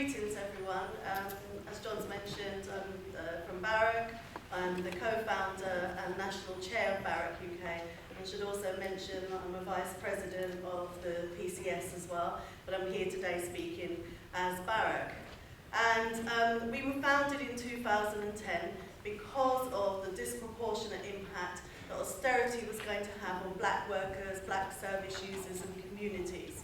greetings everyone. As John's mentioned, I'm from Barrack. I'm the co-founder and national chair of Barrack UK. I should also mention that I'm a vice president of the PCS as well, but I'm here today speaking as Barrack. And we were founded in 2010 because of the disproportionate impact that austerity was going to have on black workers, black service users and communities.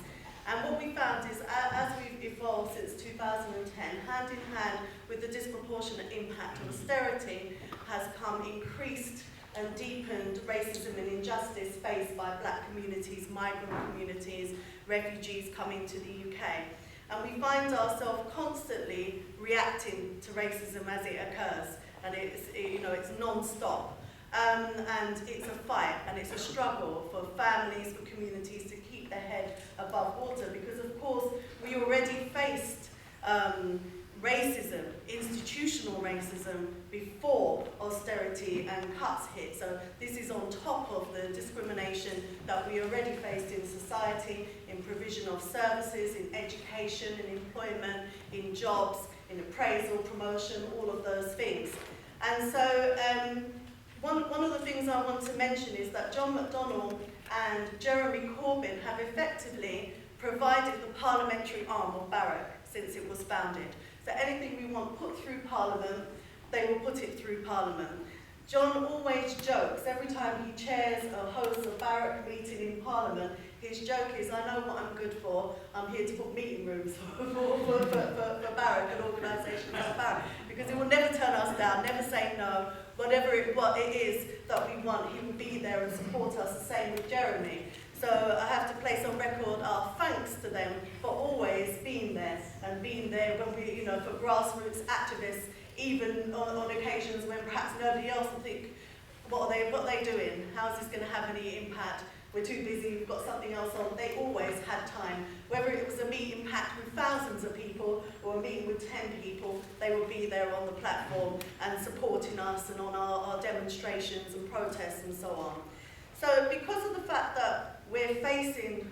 And what we found is, as we've evolved since 2010, hand in hand with the disproportionate impact of austerity has come increased and deepened racism and injustice faced by black communities, migrant communities, refugees coming to the UK. And we find ourselves constantly reacting to racism as it occurs. And it's non-stop. And it's a fight and it's a struggle for families, for communities to keep their head above water, because of course we already faced racism, institutional racism, before austerity and cuts hit. So this is on top of the discrimination that we already faced in society, in provision of services, in education, in employment, in jobs, in appraisal, promotion, all of those things. And so one of the things I want to mention is that John McDonnell and Jeremy Corbyn have effectively provided the parliamentary arm of Barrack since it was founded. So anything we want put through Parliament, they will put it through Parliament. John always jokes, every time he chairs or hosts a Barrack meeting in Parliament, his joke is, I know what I'm good for, I'm here to put meeting rooms for Barrack and organisations like Barrack, because he will never turn us down, never say no. Whatever what it is that we want, he will be there and support us. The same with Jeremy. So I have to place on record our thanks to them for always being there, and being there when we, for grassroots activists, even on occasions when perhaps nobody else will think, what are they doing? How is this going to have any impact? We're too busy, we've got something else on. They always had time. Whether it was a meeting packed with thousands of people or a meeting with 10 people, they would be there on the platform and supporting us and on our demonstrations and protests and so on. So because of the fact that we're facing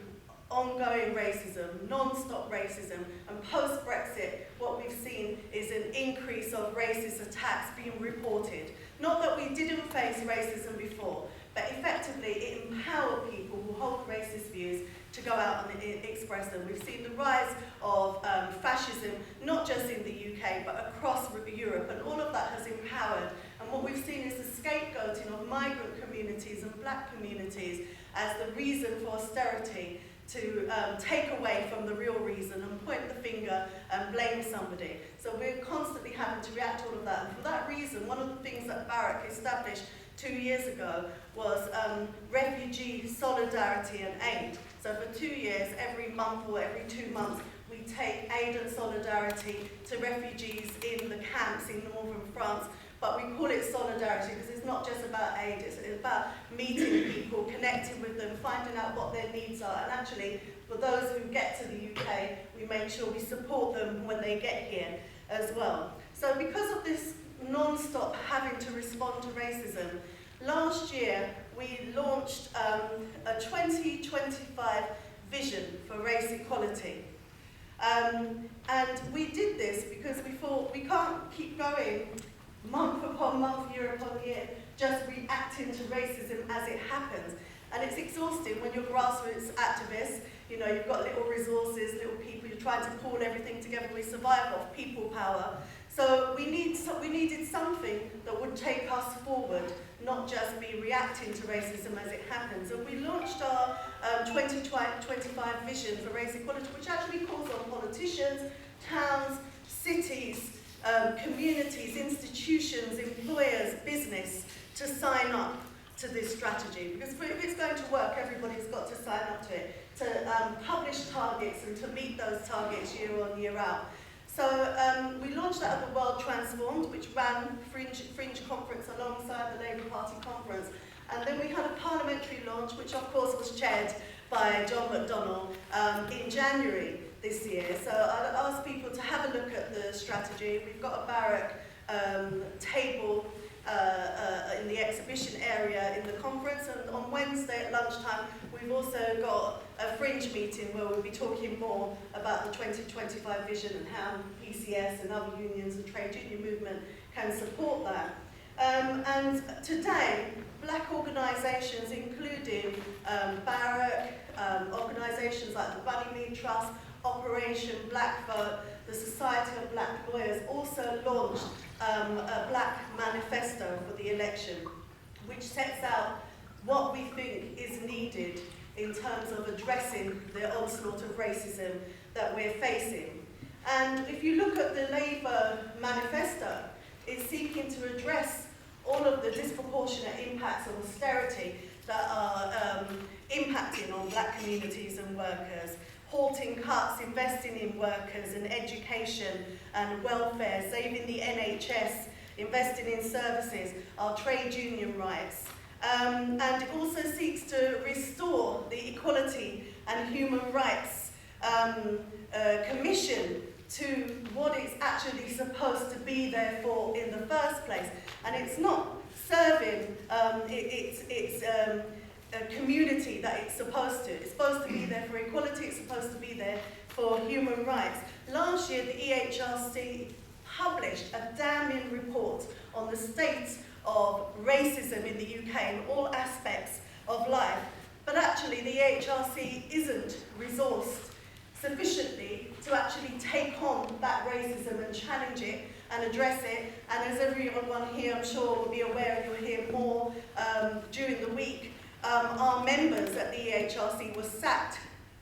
ongoing racism, non-stop racism, and post-Brexit, what we've seen is an increase of racist attacks being reported. Not that we didn't face racism before, but effectively it empowered people who hold racist views to go out and express them. We've seen the rise of fascism, not just in the UK, but across Europe, and all of that has empowered. And what we've seen is the scapegoating of migrant communities and black communities as the reason for austerity, to take away from the real reason and point the finger and blame somebody. So we're constantly having to react to all of that. And for that reason, one of the things that Barrack established 2 years ago was refugee solidarity and aid. So for 2 years, every month or every 2 months, we take aid and solidarity to refugees in the camps in northern France. But we call it solidarity because it's not just about aid, it's about meeting people, connecting with them, finding out what their needs are. And actually, for those who get to the UK, we make sure we support them when they get here as well. So because of this non-stop having to respond to racism, last year we launched a 2025 vision for race equality. And we did this because we thought we can't keep going month upon month, year upon year, just reacting to racism as it happens. And it's exhausting when you're grassroots activists, you've got little resources, little people, you're trying to pull everything together. We survive off people power. So we needed something that would take us forward, not just be reacting to racism as it happens. And we launched our 2025 vision for race equality, which actually calls on politicians, towns, cities, communities, institutions, employers, business to sign up to this strategy. Because if it's going to work, everybody's got to sign up to it, to publish targets and to meet those targets year on, year out. So we launched that at the World Transformed, which ran Fringe Conference alongside the Labour Party conference. And then we had a parliamentary launch, which of course was chaired by John McDonnell in January this year. So I'd ask people to have a look at the strategy. We've got a Barrack table in the exhibition area in the conference, and on Wednesday at lunchtime we've also got a fringe meeting where we'll be talking more about the 2025 vision and how PCS and other unions and trade union movement can support that. And today, black organisations, including Barrack, organisations like the Bunnymead Trust, Operation Black Vote, the Society of Black Lawyers, also launched a black manifesto for the election, which sets out what we think is needed in terms of addressing the onslaught of racism that we're facing. And if you look at the Labour manifesto, it's seeking to address all of the disproportionate impacts of austerity that are impacting on black communities and workers, halting cuts, investing in workers and education and welfare, saving the NHS, investing in services, our trade union rights. And it also seeks to restore the Equality and Human Rights Commission to what it's actually supposed to be there for in the first place. And it's not serving a community that it's supposed to. It's supposed to be there for equality, it's supposed to be there for human rights. Last year, the EHRC published a damning report on the state of racism in the UK in all aspects of life. But actually, the EHRC isn't resourced sufficiently to actually take on that racism and challenge it and address it. And as everyone here, I'm sure, will be aware, and you'll hear more during the week, our members at the EHRC were sacked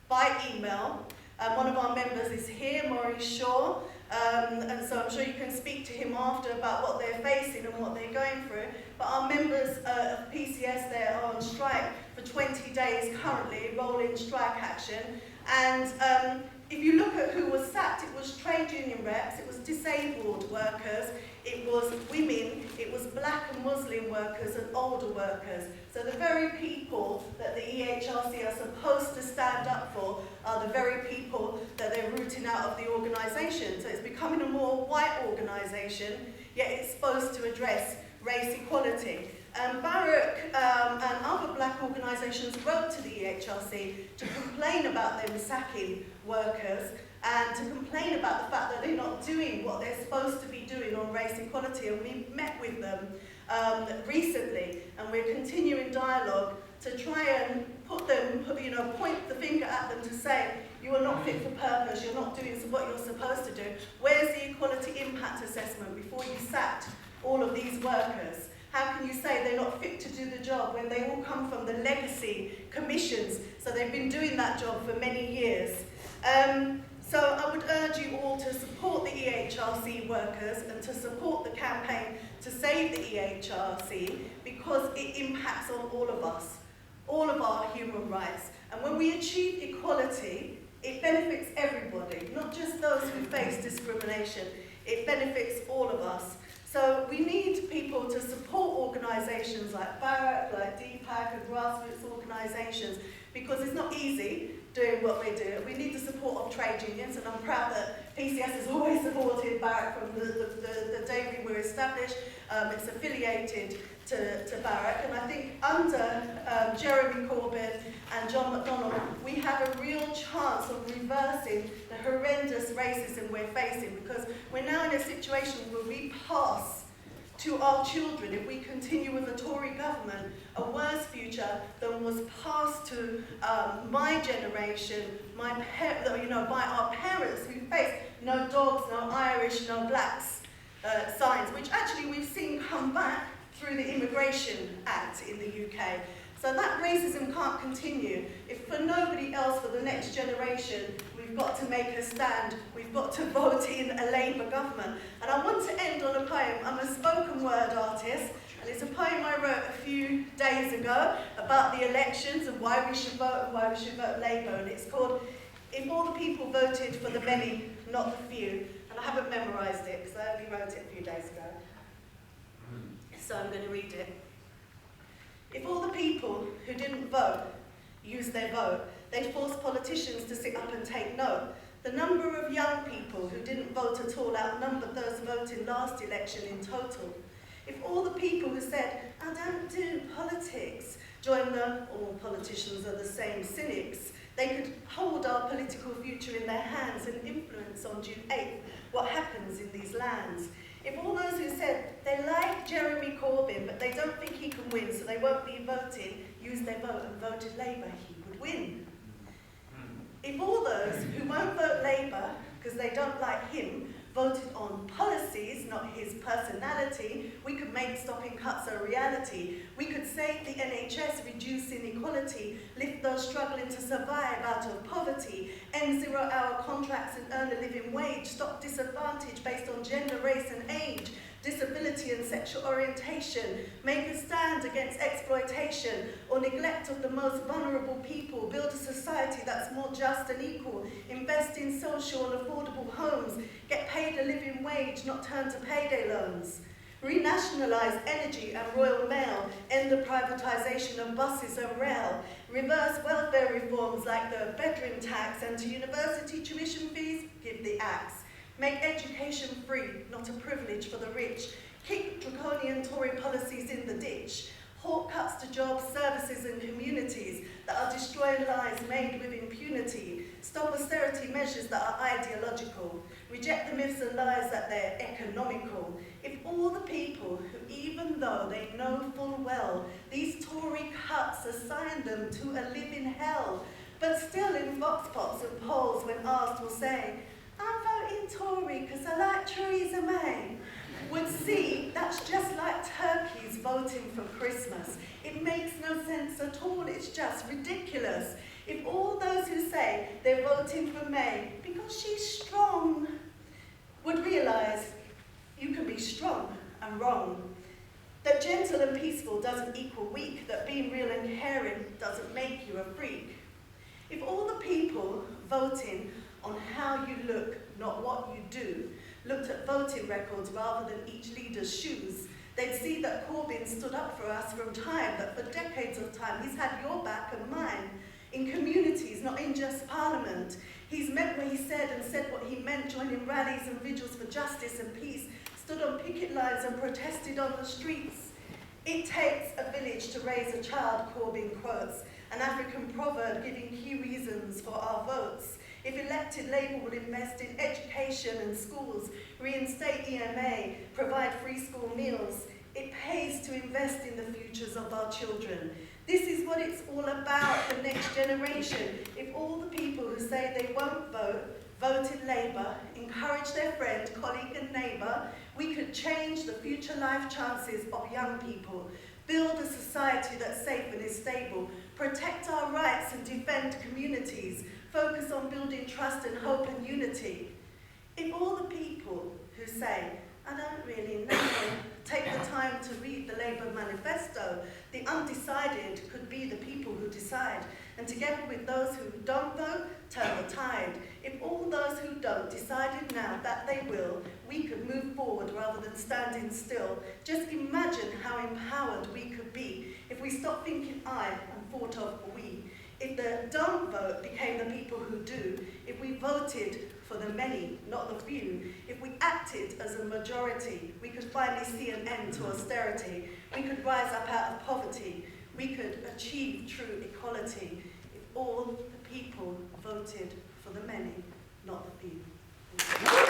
by email. One of our members is here, Maurice Shaw, and so I'm sure you can speak to him after about what they're facing and what they're going through. But our members of PCS there are on strike for 20 days currently, rolling strike action. And if you look at who was sacked, it was trade union reps, it was disabled workers, it was women, it was black and Muslim workers and older workers. So the very people that the EHRC are supposed to stand up for are the very people that they're rooting out of the organisation. So it's becoming a more white organisation, yet it's supposed to address race equality. Barrack and other black organisations wrote to the EHRC to complain about them sacking workers and to complain about the fact that they're not doing what they're supposed to be doing on race equality. And we met with them recently, and we're continuing dialogue to try and point the finger at them to say, you are not fit for purpose, you're not doing what you're supposed to do. Where's the equality impact assessment before you sacked all of these workers? How can you say they're not fit to do the job when they all come from the legacy commissions? So they've been doing that job for many years. So I would urge you all to support the EHRC workers and to support the campaign to save the EHRC, because it impacts on all of us, all of our human rights. And when we achieve equality, it benefits everybody, not just those who face discrimination. It benefits all of us. So we need people to support organisations like Barrack, like DPAC and grassroots organisations, because it's not easy doing what we do. We need the support of trade unions, and I'm proud that PCS has always supported Barrack from the day we were established. It's affiliated to Barrack, and I think under Jeremy Corbyn and John McDonnell, we have a real chance of reversing the horrendous racism we're facing, because we're now in a situation where we pass to our children, if we continue with a Tory government, a worse future than was passed to my generation, by our parents who faced no dogs, no Irish, no blacks signs, which actually we've seen come back through the Immigration Act in the UK. So that racism can't continue. If for nobody else, for the next generation, we've got to make a stand. We've got to vote in a Labour government. And I want to end on a poem. I'm a spoken word artist, and it's a poem I wrote a few days ago about the elections and why we should vote and why we should vote Labour. And it's called If All the People Voted for the Many, Not the Few. And I haven't memorised it because I only wrote it a few days ago. So I'm going to read it. If all the people who didn't vote used their vote, they'd force politicians to sit up and take note. The number of young people who didn't vote at all outnumbered those voting last election in total. If all the people who said, I don't do politics, joined the all politicians are the same cynics, They could hold our political future in their hands and influence on June 8th what happens in these lands. If all those who said they like Jeremy Corbyn but they don't think he can win, so they won't be voting, used their vote and voted Labour, he would win. If all those who won't vote Labour because they don't like him voted on policies, not his personality, we could make stopping cuts a reality. We could save the NHS, reduce inequality, lift those struggling to survive out of poverty, end zero-hour contracts and earn a living wage, stop disadvantage based on gender, race and age, disability and sexual orientation, make a stand against exploitation or neglect of the most vulnerable people, build a society that's more just and equal, invest in social and affordable homes, get paid a living wage, not turn to payday loans, renationalise energy and Royal Mail, end the privatisation of buses and rail, reverse welfare reforms like the bedroom tax, and to university tuition fees, give the axe. Make education free, not a privilege for the rich. Kick draconian Tory policies in the ditch. Halt cuts to jobs, services and communities that are destroying lives made with impunity. Stop austerity measures that are ideological. Reject the myths and lies that they're economical. If all the people who, even though they know full well, these Tory cuts assign them to a living hell, but still in vox pops and polls when asked will say, I'm voting Tory because I like Theresa May, would see that's just like turkeys voting for Christmas. It makes no sense at all, it's just ridiculous. If all those who say they're voting for May because she's strong would realise you can be strong and wrong, that gentle and peaceful doesn't equal weak, that being real and caring doesn't make you a freak. If all the people voting on how you look, not what you do, looked at voting records rather than each leader's shoes, they'd see that Corbyn stood up for us from time, that for decades of time he's had your back and mine, in communities, not in just Parliament. He's meant what he said and said what he meant, joining rallies and vigils for justice and peace, stood on picket lines and protested on the streets. It takes a village to raise a child, Corbyn quotes, an African proverb giving key reasons for our votes. If elected, Labour will invest in education and schools, reinstate EMA, provide free school meals. It pays to invest in the futures of our children. This is what it's all about, the next generation. If all the people who say they won't vote, voted Labour, encourage their friend, colleague and neighbour, we could change the future life chances of young people, build a society that's safe and is stable, protect our rights and defend communities, focus on building trust and hope and unity. If all the people who say, I don't really know, take the time to read the Labour manifesto, the undecided could be the people who decide, and together with those who don't vote, turn the tide. If all those who don't decided now that they will, we could move forward rather than standing still. Just imagine how empowered we could be if we stopped thinking I and thought of we. If the don't vote became the people who do, if we voted for the many, not the few, if we acted as a majority, we could finally see an end to austerity. We could rise up out of poverty. We could achieve true equality if all the people voted for the many, not the few.